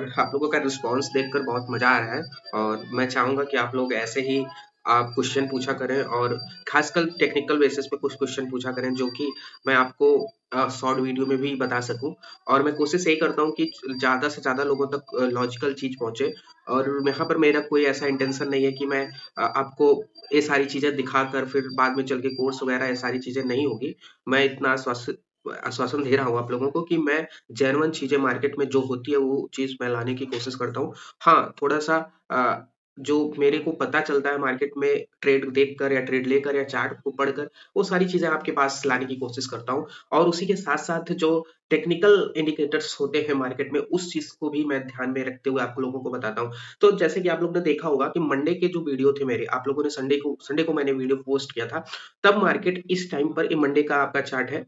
और आप लोगों का रिस्पॉन्स देखकर बहुत मज़ा आ रहा है और मैं चाहूँगा कि आप लोग ऐसे ही आप क्वेश्चन पूछा करें और खासकर टेक्निकल बेसिस पे कुछ क्वेश्चन पूछा करें जो कि मैं आपको शॉर्ट वीडियो में भी बता सकूं। और मैं कोशिश यही करता हूं कि ज़्यादा से ज़्यादा लोगों तक लॉजिकल चीज़ पहुंचे। और यहाँ पर मेरा कोई ऐसा इंटेंशन नहीं है कि मैं आपको ये सारी चीज़ें दिखाकर फिर बाद में चल के कोर्स वगैरह ये सारी चीज़ें नहीं होगी। मैं इतना आश्वासन दे रहा हूँ आप लोगों को कि मैं जेन्युइन चीज़ें मार्केट में जो होती है वो चीज़ मैं लाने की कोशिश करता हूँ। हाँ, थोड़ा-सा जो मेरे को पता चलता है मार्केट में ट्रेड देखकर या ट्रेड लेकर या चार्ट को पढ़कर, वो सारी चीज़ें आपके पास लाने की कोशिश करता हूँ। और उसी के साथ-साथ जो टेक्निकल इंडिकेटर्स होते हैं मार्केट में, उस चीज़ को भी मैं ध्यान में रखते हुए आप लोगों को बताता हूँ। तो जैसे कि आप लोग ने देखा होगा कि मंडे के जो वीडियो थे मेरे, आप लोगों ने संडे को मैंने वीडियो पोस्ट किया था, तब मार्केट इस टाइम पर ये मंडे का आपका चार्ट है।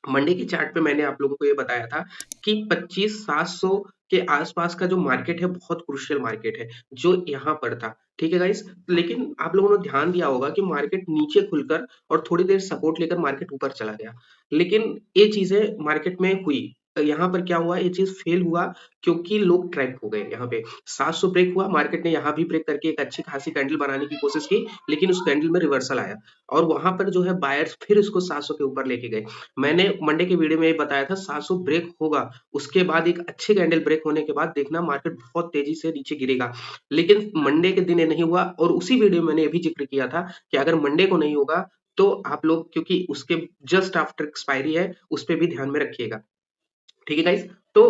मंडे के चार्ट पे मैंने आप लोगों को ये बताया था कि 25,700 के आसपास का जो मार्केट है बहुत क्रूशियल मार्केट है, जो यहाँ पर था। ठीक है गाइस? लेकिन आप लोगों ने ध्यान दिया होगा कि मार्केट नीचे खुलकर और थोड़ी देर सपोर्ट लेकर मार्केट ऊपर चला गया। लेकिन ये चीज़ें मार्केट में हुई। यहाँ पर क्या हुआ, ये चीज़ फेल हुआ क्योंकि लोग ट्रैप हो गए यहाँ पे। 700 ब्रेक हुआ, मार्केट ने यहाँ भी ब्रेक करके एक अच्छी खासी कैंडल बनाने की कोशिश की, लेकिन उस कैंडल में रिवर्सल आया और वहाँ पर जो है बायर्स फिर इसको 700 के ऊपर लेके गए। मैंने मंडे के वीडियो में ये बताया था 700 ब्रेक होगा, उसके बाद एक अच्छे कैंडल ब्रेक होने के बाद देखना मार्केट बहुत तेजी से नीचे गिरेगा। लेकिन मंडे के दिन ये नहीं हुआ और उसी वीडियो में मैंने ये भी जिक्र किया था कि अगर मंडे को नहीं होगा तो आप लोग, क्योंकि उसके जस्ट आफ्टर एक्सपायरी है, उस पे भी ध्यान में रखिएगा। ठीक है गाइस? तो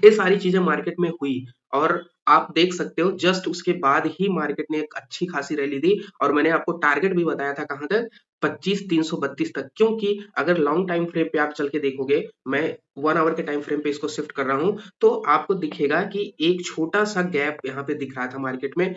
ये सारी चीजें मार्केट में हुई और आप देख सकते हो जस्ट उसके बाद ही मार्केट ने एक अच्छी खासी रैली दी और मैंने आपको टारगेट भी बताया था कहां तक, 25,332 तक। क्योंकि अगर लॉन्ग टाइम फ्रेम पे आप चल के देखोगे, मैं 1 आवर के टाइम फ्रेम पे इसको शिफ्ट कर रहा हूं, तो आपको दिखेगा कि एक छोटा सा गैप यहाँ पे दिख रहा था मार्केट में,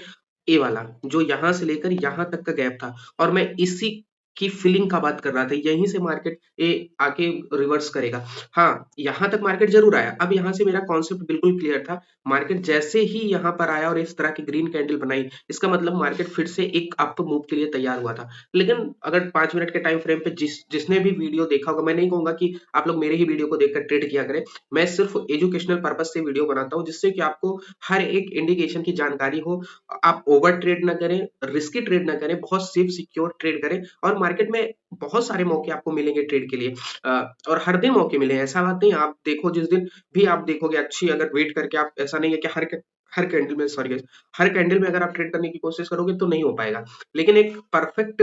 ए वाला, जो यहाँ से लेकर यहाँ तक का गैप था और मैं इसी की फीलिंग का बात कर रहा था, यहीं से मार्केट ए आके रिवर्स करेगा। हाँ, यहाँ तक मार्केट जरूर आया। अब यहाँ से मेरा कॉन्सेप्ट बिल्कुल क्लियर था। मार्केट जैसे ही यहाँ पर आया और इस तरह की ग्रीन कैंडल बनाई, इसका मतलब मार्केट फिर से एक अप मूव के लिए तैयार हुआ था। लेकिन अगर 5 मिनट के टाइम फ्रेम पे जिसने भी वीडियो देखा होगा, मैं नहीं कहूंगा कि आप लोग मेरे ही वीडियो को देखकर ट्रेड किया करें। मैं सिर्फ एजुकेशनल पर्पज से वीडियो बनाता हूँ, जिससे कि आपको हर एक इंडिकेशन की जानकारी हो। आप ओवर ट्रेड ना करें, रिस्की ट्रेड ना करें, बहुत सेफ सिक्योर ट्रेड करें। और मार्केट में बहुत सारे मौके आपको मिलेंगे ट्रेड के लिए, और हर दिन मौके मिले हैं, ऐसा बात नहीं है। आप देखो, जिस दिन भी आप देखोगे अच्छी, अगर वेट करके आप, ऐसा नहीं है कि हर कैंडल में, सॉरी, हर कैंडल में अगर आप ट्रेड करने की कोशिश करोगे तो नहीं हो पाएगा। लेकिन एक परफेक्ट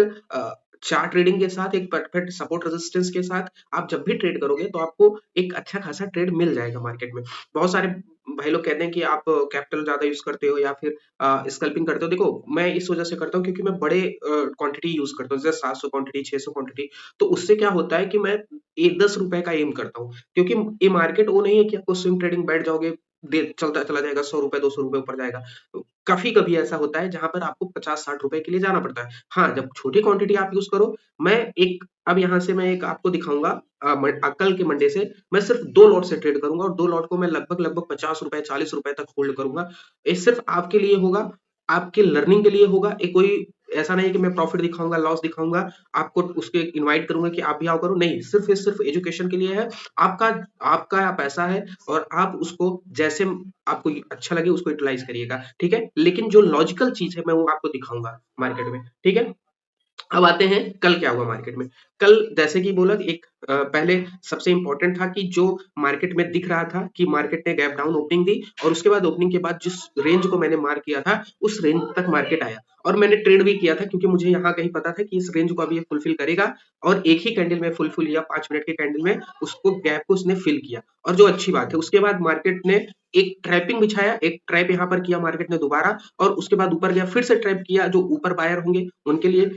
चार्ट ट्रेडिंग के साथ, एक परफेक्ट सपोर्ट रेजिस्टेंस के साथ आप जब भी ट्रेड करोगे तो आपको एक अच्छा खासा ट्रेड मिल जाएगा मार्केट में। बहुत सारे भाई लोग कहते हैं कि आप कैपिटल ज्यादा यूज करते हो या फिर स्कल्पिंग करते हो। देखो, मैं इस वजह से करता हूँ क्योंकि मैं बड़े क्वांटिटी यूज करता हूँ, जैसे 700 क्वांटिटी, 600 क्वांटिटी। तो उससे क्या होता है कि मैं एक 10 रुपए का एम करता हूँ, क्योंकि ये मार्केट वो नहीं है कि आपको स्विंग ट्रेडिंग बैठ जाओगे, चलता चला जाएगा, 100 रुपए 200 रुपए ऊपर जाएगा। काफी कभी ऐसा होता है जहां पर आपको 50-60 रुपए के लिए जाना पड़ता है। हाँ, जब छोटी क्वांटिटी आप यूज करो, मैं एक, अब यहाँ से मैं एक आपको दिखाऊंगा, कल के मंडे से मैं सिर्फ 2 लॉट से ट्रेड करूंगा और 2 लॉट को मैं लगभग लगभग 50 रुपए 40 रुपए तक होल्ड करूंगा। ये सिर्फ आपके लिए होगा, आपके लर्निंग के लिए होगा। ये कोई ऐसा नहीं है कि मैं प्रॉफिट दिखाऊंगा, लॉस दिखाऊंगा, आपको उसके इनवाइट करूंगा कि आप भी आओ करो, नहीं, सिर्फ ये सिर्फ एजुकेशन के लिए है। आपका आपका पैसा है और आप उसको जैसे आपको अच्छा लगे उसको यूटिलाइज करिएगा, ठीक है? लेकिन जो लॉजिकल चीज है मैं वो आपको दिखाऊंगा मार्केट में, ठीक है? अब आते हैं कल क्या हुआ मार्केट में। कल जैसे कि बोला, एक पहले सबसे इंपॉर्टेंट था कि जो मार्केट में दिख रहा था कि मार्केट ने गैप डाउन ओपनिंग दी और उसके बाद ओपनिंग के बाद जिस रेंज को मैंने मार्क किया था उस रेंज तक मार्केट आया और मैंने ट्रेड भी किया था, क्योंकि मुझे यहाँ कहीं पता था कि इस रेंज को अभी ये फुलफिल करेगा और एक ही कैंडल में फुलफिल किया, 5 मिनट के कैंडल में उसको गैप को उसने फिल किया और जो अच्छी बात है। उसके बाद मार्केट ने एक ट्रैपिंग बिछाया, एक ट्रैप यहाँ पर किया मार्केट ने दोबारा, और उसके बाद ऊपर गया, फिर से ट्रैप किया। जो ऊपर बायर होंगे उनके लिए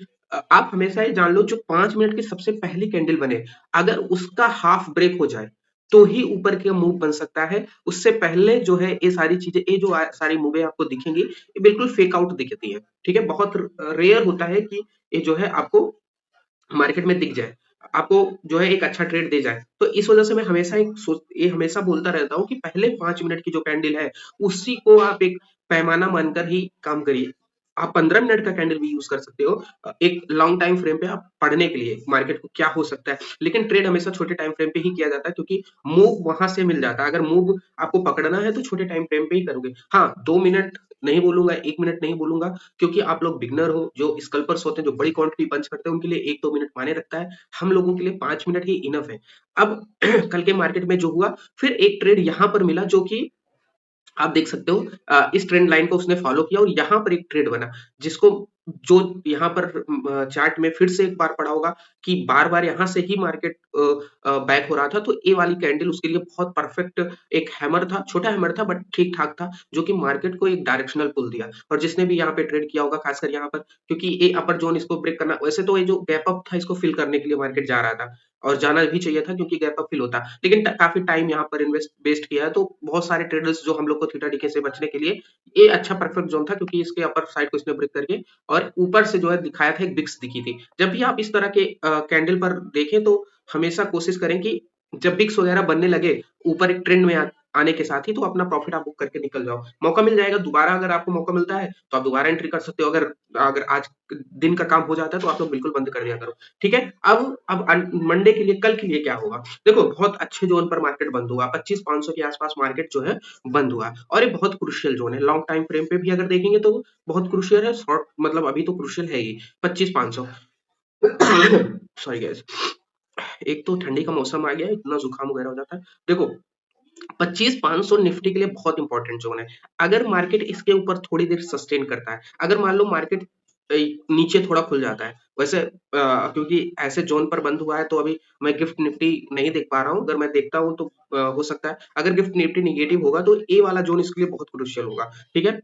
आप हमेशा ये जान लो, जो 5 मिनट की सबसे पहली कैंडल बने, अगर उसका हाफ ब्रेक हो जाए तो ही ऊपर का मूव बन सकता है। उससे पहले जो है ये सारी चीजें, ये जो सारी मूवें आपको दिखेंगी, ये बिल्कुल फेक आउट दिखती है, ठीक है? बहुत रेयर होता है कि ये जो है आपको मार्केट में दिख जाए, आपको जो है एक अच्छा ट्रेड दे जाए। तो इस वजह से मैं हमेशा ये हमेशा बोलता रहता हूँ कि पहले 5 मिनट की जो कैंडल है उसी को आप एक पैमाना मानकर ही काम करिए। आप 15 मिनट का कैंडल भी यूज कर सकते हो एक लॉन्ग टाइम फ्रेम पे आप पढ़ने के लिए मार्केट को क्या हो सकता है। लेकिन ट्रेड हमेशा छोटे टाइम फ्रेम पे ही किया जाता है क्योंकि मूव वहां से मिल जाता है। अगर मूव आपको पकड़ना है तो छोटे टाइम फ्रेम पे ही करोगे। हाँ, 2 मिनट नहीं बोलूंगा, 1 मिनट नहीं बोलूंगा, क्योंकि आप लोग बिगनर हो, जो स्कल्पर्स होते हैं, जो बड़ी क्वांटिटी पंच करते हैं, उनके लिए 1-2 मिनट मायने रखता है। हम लोगों के लिए 5 मिनट ही इनफ है। अब कल के मार्केट में जो हुआ, फिर एक ट्रेड यहां पर मिला जो कि आप देख सकते हो इस ट्रेंड लाइन को उसने फॉलो किया और यहाँ पर एक ट्रेड बना, जिसको जो यहाँ पर चार्ट में फिर से एक बार पड़ा होगा कि बार बार यहाँ से ही मार्केट बैक हो रहा था, तो ए वाली कैंडल उसके लिए बहुत परफेक्ट एक हैमर था, छोटा हैमर था बट ठीक ठाक था, जो कि मार्केट को एक डायरेक्शनल पुल दिया। और जिसने भी यहाँ पे ट्रेड किया होगा, खासकर यहाँ पर, क्योंकि ए अपर जोन इसको ब्रेक करना, वैसे तो ये जो गैप अप था इसको फिल करने के लिए मार्केट जा रहा था और जाना भी चाहिए था क्योंकि गैप अप फिल होता, लेकिन काफी टाइम यहाँ पर इन्वेस्ट वेस्ट किया है, तो बहुत सारे ट्रेडर्स जो हम लोग को थीटा डीके से बचने के लिए ये अच्छा परफेक्ट जोन था, क्योंकि इसके अपर साइड को इसने ब्रेक करके और ऊपर से जो है दिखाया था, एक बिक्स दिखी थी। जब भी आप इस तरह के कैंडल पर देखें तो हमेशा कोशिश करें कि जब बिक्स वगैरह बनने लगे ऊपर एक ट्रेंड में आने के साथ ही, तो अपना प्रॉफिट आप बुक करके निकल जाओ। मौका मिल जाएगा दोबारा, अगर आपको मौका मिलता है तो आप दोबारा एंट्री कर सकते हो। अगर अगर आज दिन का काम हो जाता है तो आप लोग बिल्कुल बंद कर दिया करो। ठीक है। अब मंडे के लिए, कल के लिए क्या होगा, देखो बहुत अच्छे जोन पर मार्केट बंद हुआ, 25,500 के आसपास मार्केट जो है बंद हुआ, और ये बहुत क्रुशियल जोन है। लॉन्ग टाइम फ्रेम पे भी अगर देखेंगे तो बहुत क्रुशियल है, शॉर्ट मतलब अभी तो क्रुशियल है ही 25,500। सॉरी गैस, एक तो ठंडी का मौसम आ गया है, इतना जुकाम वगैरह हो जाता है। देखो 25,500 निफ्टी के लिए बहुत इंपॉर्टेंट जोन है। अगर मार्केट इसके ऊपर थोड़ी देर सस्टेन करता है, अगर मान लो मार्केट नीचे थोड़ा खुल जाता है, वैसे क्योंकि ऐसे जोन पर बंद हुआ है तो अभी मैं गिफ्ट निफ्टी नहीं देख पा रहा हूँ। अगर मैं देखता हूँ तो हो सकता है अगर गिफ्ट निफ्टी निगेटिव होगा तो ए वाला जोन इसके लिए बहुत क्रुशियल होगा। ठीक है।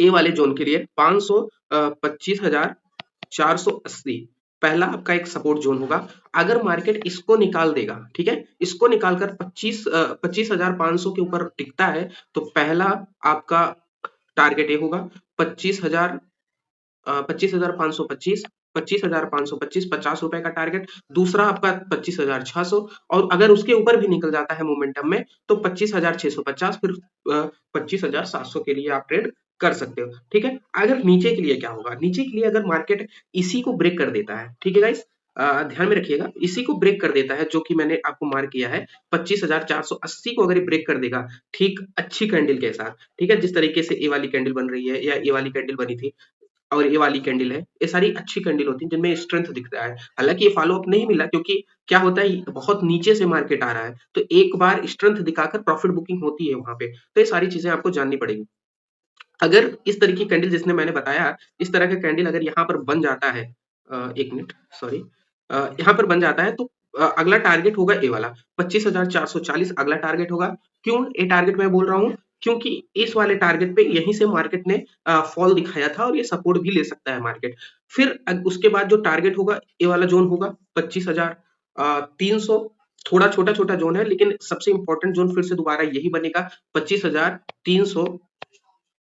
ए वाले जोन के लिए 500 25,480 पहला आपका एक सपोर्ट जोन होगा। अगर मार्केट इसको निकाल देगा, ठीक है, इसको निकालकर 25,500 के ऊपर टिकता है, तो पहला आपका टारगेट ये होगा 25,000, 25,525, 25,525, 50 रुपए का टारगेट। दूसरा आपका 25,600, और अगर उसके ऊपर भी निकल जाता है मोमेंटम में तो 25,650, फिर 25,700 के लिए आप ट्रेड कर सकते हो। ठीक है। अगर नीचे के लिए क्या होगा, नीचे के लिए अगर मार्केट इसी को ब्रेक कर देता है, ठीक है गाइस, ध्यान में रखिएगा, इसी को ब्रेक कर देता है जो कि मैंने आपको मार्क किया है, 25,480 को अगर ब्रेक कर देगा, ठीक अच्छी कैंडल के साथ, ठीक है, जिस तरीके से ए वाली कैंडल बन रही है या ए वाली कैंडल बनी थी और ये वाली कैंडल है, ये सारी अच्छी कैंडल होती है जिनमें स्ट्रेंथ दिखता है। हालांकि ये फॉलो अप नहीं मिला, क्योंकि क्या होता है बहुत नीचे से मार्केट आ रहा है, तो एक बार स्ट्रेंथ दिखाकर प्रॉफिट बुकिंग होती है वहां पे, तो ये सारी चीजें आपको जाननी पड़ेगी। अगर इस तरह की कैंडल जिसने मैंने बताया, इस तरह का कैंडल अगर यहाँ पर बन जाता है, 1 मिनट, सॉरी, यहाँ पर बन जाता है तो अगला टारगेट होगा ए वाला 25,440, अगला टारगेट होगा। क्यों ए टारगेट मैं बोल रहा हूँ, क्योंकि इस वाले टारगेट पे यहीं से मार्केट ने फॉल दिखाया था और ये सपोर्ट भी ले सकता है मार्केट। फिर उसके बाद जो टारगेट होगा, ए वाला जोन होगा 25,300, थोड़ा छोटा छोटा जोन है, लेकिन सबसे इंपॉर्टेंट जोन फिर से दोबारा यही बनेगा 25,300,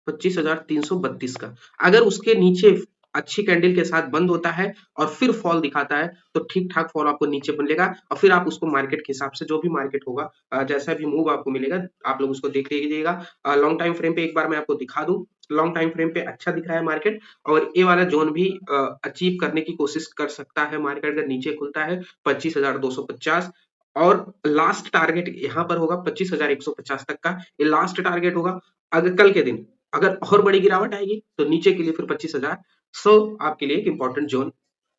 25,332 का। अगर उसके नीचे अच्छी कैंडल के साथ बंद होता है और फिर फॉल दिखाता है, तो ठीक ठाक फॉल आपको नीचे मिलेगा, और फिर आप उसको मार्केट के हिसाब से, जो भी मार्केट होगा, जैसा भी मूव आपको मिलेगा, आप लोग उसको देख लीजिएगा। लॉन्ग टाइम फ्रेम पे एक बार मैं आपको दिखा दूं, लॉन्ग टाइम फ्रेम पे अच्छा दिख रहा है मार्केट, और ये वाला जोन भी अचीव करने की कोशिश कर सकता है मार्केट अगर नीचे खुलता है 25,250, और लास्ट टारगेट यहाँ पर होगा 25,150 तक का, ये लास्ट टारगेट होगा। अगर कल के दिन अगर और बड़ी गिरावट आएगी तो नीचे के लिए फिर 25,100 आपके लिए एक इंपॉर्टेंट जोन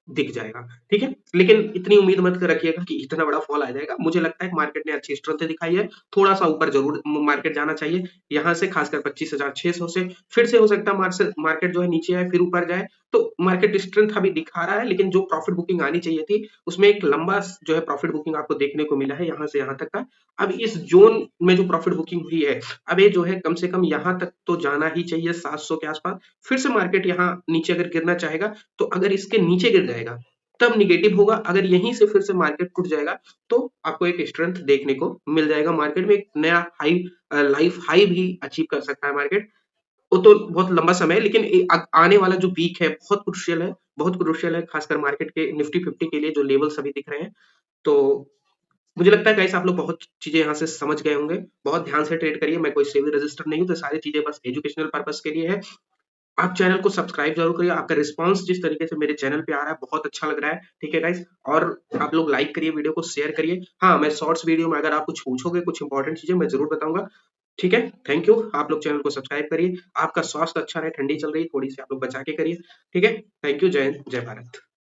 दिख जाएगा। ठीक है। लेकिन इतनी उम्मीद मत कर रखिएगा कि इतना बड़ा फॉल आ जाएगा। मुझे लगता है कि मार्केट ने अच्छी स्ट्रेंथ दिखाई है, थोड़ा सा ऊपर जरूर मार्केट जाना चाहिए, यहाँ से खासकर 25,600 से फिर से हो सकता है मार्केट जो है नीचे आए फिर ऊपर जाए, तो मार्केट स्ट्रेंथ अभी दिखा रहा है, लेकिन जो प्रॉफिट बुकिंग आनी चाहिए थी उसमें एक लंबा जो है प्रॉफिट बुकिंग आपको देखने को मिला है यहाँ से यहाँ तक का। अब इस जोन में जो प्रॉफिट बुकिंग हुई है, अब ये जो है कम से कम यहाँ तक तो जाना ही चाहिए 700 के आसपास। फिर से मार्केट यहाँ नीचे अगर गिरना चाहेगा, तो अगर इसके नीचे गिर जाएगा तब निगेटिव होगा, अगर यहीं से फिर से मार्केट टूट जाएगा तो आपको एक स्ट्रेंथ देखने को मिल जाएगा, मार्केट में एक नया हाई, लाइफ हाई भी अचीव कर सकता है मार्केट। वो तो बहुत लंबा समय है, लेकिन आने वाला जो वीक है बहुत क्रुशियल है, बहुत क्रुशियल है, खासकर मार्केट के निफ्टी 50 के लिए जो लेवल सभी दिख रहे हैं। तो मुझे लगता है गाइस आप लोग बहुत चीजें यहाँ से समझ गए होंगे, बहुत ध्यान से ट्रेड करिए। मैं कोई सेबी रजिस्टर नहीं हूँ, तो सारी चीजें बस एजुकेशनल पर्पस के लिए है। आप चैनल को सब्सक्राइब ज़रूर करिए, आपका रिस्पॉन्स जिस तरीके से मेरे चैनल पे आ रहा है बहुत अच्छा लग रहा है, ठीक है गाइज़? और आप लोग लाइक करिए, वीडियो को शेयर करिए। हाँ, मैं शॉर्ट्स वीडियो में अगर आप कुछ पूछोगे, कुछ इंपॉर्टेंट चीज़ें मैं ज़रूर बताऊँगा, ठीक है? थैंक यू, आप लोग चैनल को सब्सक्राइब करिए। आपका स्वास्थ्य अच्छा रहे, ठंडी चल रही है, थोड़ी-सी आप लोग बचा के करिए, ठीक है? थैंक यू, जय हिंद, जय भारत।